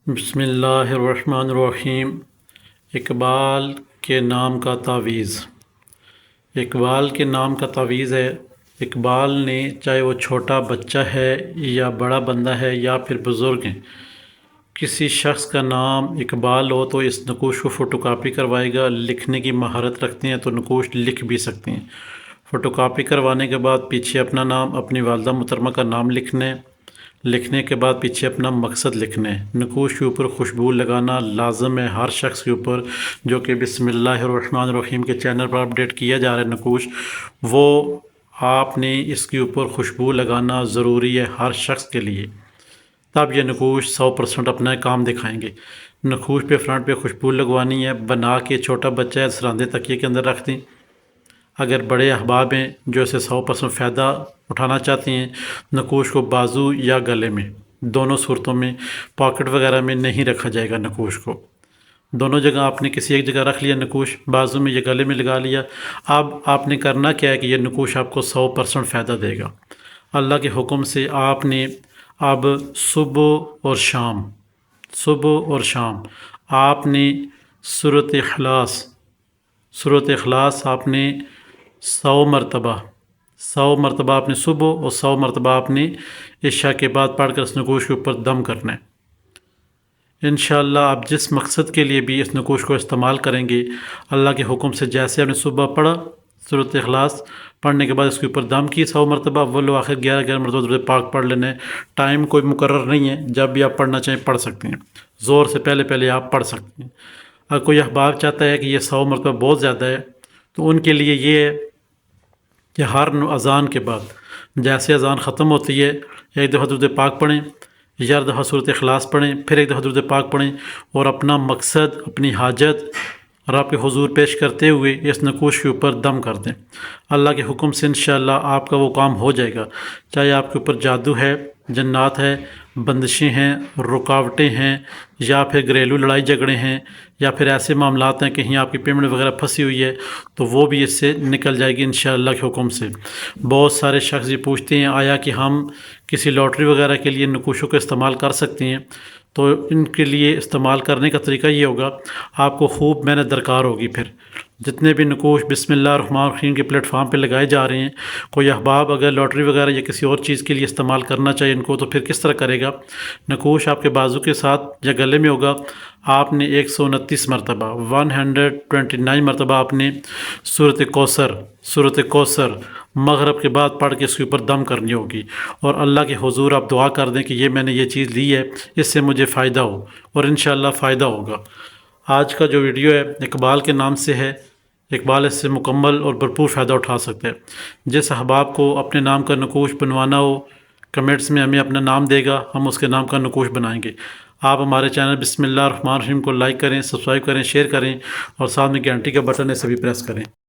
بسم اللہ الرحمن الرحیم۔ اقبال کے نام کا تعویذ۔ اقبال کے نام کا تعویذ ہے۔ اقبال نے، چاہے وہ چھوٹا بچہ ہے یا بڑا بندہ ہے یا پھر بزرگ ہیں، کسی شخص کا نام اقبال ہو تو اس نقوش کو فوٹو کاپی کروائے گا۔ لکھنے کی مہارت رکھتے ہیں تو نقوش لکھ بھی سکتے ہیں۔ فوٹو کاپی کروانے کے بعد پیچھے اپنا نام، اپنی والدہ محترمہ کا نام لکھنے کے بعد پیچھے اپنا مقصد لکھنا ہے۔ نقوش کے اوپر خوشبو لگانا لازم ہے ہر شخص کے اوپر، جو کہ بسم اللہ الرحمن الرحیم کے چینل پر اپڈیٹ کیا جا رہا ہے نقوش، وہ آپ نے اس کے اوپر خوشبو لگانا ضروری ہے ہر شخص کے لیے، تب یہ نقوش 100% اپنا کام دکھائیں گے۔ نقوش پہ فرنٹ پہ خوشبو لگوانی ہے، بنا کے چھوٹا بچہ ہے سراندے تکیے کے اندر رکھ دیں۔ اگر بڑے احباب ہیں جو اسے 100% فائدہ اٹھانا چاہتے ہیں، نقوش کو بازو یا گلے میں، دونوں صورتوں میں، پاکٹ وغیرہ میں نہیں رکھا جائے گا نقوش کو۔ دونوں جگہ آپ نے کسی ایک جگہ رکھ لیا نقوش، بازو میں یا گلے میں لگا لیا۔ اب آپ نے کرنا کیا ہے کہ یہ نقوش آپ کو 100% فائدہ دے گا۔ اللہ کے حکم سے آپ نے اب صبح اور شام آپ نے سورۃ اخلاص آپ نے 100 مرتبہ آپ نے صبح اور 100 مرتبہ آپ نے عشاء کے بعد پڑھ کر اس نقوش کے اوپر دم کرنا ہے۔ انشاءاللہ آپ جس مقصد کے لیے بھی اس نقوش کو استعمال کریں گے، اللہ کے حکم سے جیسے آپ نے صبح پڑھا سورۃ اخلاص، پڑھنے کے بعد اس کے اوپر دم کی 100 مرتبہ، وہ لو آخر 11 مرتبہ درود پاک پڑھ لینا ہے۔ ٹائم کوئی مقرر نہیں ہے، جب بھی آپ پڑھنا چاہیں پڑھ سکتے ہیں، زور سے پہلے آپ پڑھ سکتے ہیں۔ اگر کوئی احباب چاہتا ہے کہ یہ 100 مرتبہ بہت زیادہ ہے، تو ان کے لیے یہ ہے کہ ہر اذان کے بعد جیسے اذان ختم ہوتی ہے، ایک دفعہ درود پاک پڑھیں، 11 دفعہ سورۃ اخلاص پڑھیں، پھر ایک دفعہ درود پاک پڑھیں، اور اپنا مقصد، اپنی حاجت رب کے حضور پیش کرتے ہوئے اس نقوش کے اوپر دم کر دیں۔ اللہ کے حکم سے انشاءاللہ آپ کا وہ کام ہو جائے گا، چاہے آپ کے اوپر جادو ہے، جنات ہے، بندشیں ہیں، رکاوٹیں ہیں، یا پھر گھریلو لڑائی جھگڑے ہیں، یا پھر ایسے معاملات ہیں کہیں آپ کی پیمنٹ وغیرہ پھنسی ہوئی ہے، تو وہ بھی اس سے نکل جائے گی انشاءاللہ کے حکم سے۔ بہت سارے شخص یہ پوچھتے ہیں آیا کہ ہم کسی لاٹری وغیرہ کے لیے نقوشوں کا استعمال کر سکتے ہیں؟ تو ان کے لیے استعمال کرنے کا طریقہ یہ ہوگا، آپ کو خوب محنت درکار ہوگی۔ پھر جتنے بھی نقوش بسم اللہ الرحمن الرحیم کے پلیٹ فارم پہ لگائے جا رہے ہیں، کوئی احباب اگر لاٹری وغیرہ یا کسی اور چیز کے لیے استعمال کرنا چاہیے ان کو، تو پھر کس طرح کرے گا؟ نقوش آپ کے بازو کے ساتھ یا گلے میں ہوگا، آپ نے 129 مرتبہ 129 مرتبہ آپ نے سورۃ کوثر مغرب کے بعد پڑھ کے اس کے اوپر دم کرنی ہوگی، اور اللہ کے حضور آپ دعا کر دیں کہ یہ میں نے یہ چیز لی ہے، اس سے مجھے فائدہ ہو، اور انشاءاللہ فائدہ ہوگا۔ آج کا جو ویڈیو ہے اقبال کے نام سے ہے، اقبال اس سے مکمل اور بھرپور فائدہ اٹھا سکتے ہیں۔ جس احباب کو اپنے نام کا نقوش بنوانا ہو، کمنٹس میں ہمیں اپنا نام دے گا، ہم اس کے نام کا نقوش بنائیں گے۔ آپ ہمارے چینل بسم اللہ الرحمن الرحیم کو لائک کریں، سبسکرائب کریں، شیئر کریں، اور ساتھ میں گھنٹی کا بٹن ہے سبھی پریس کریں۔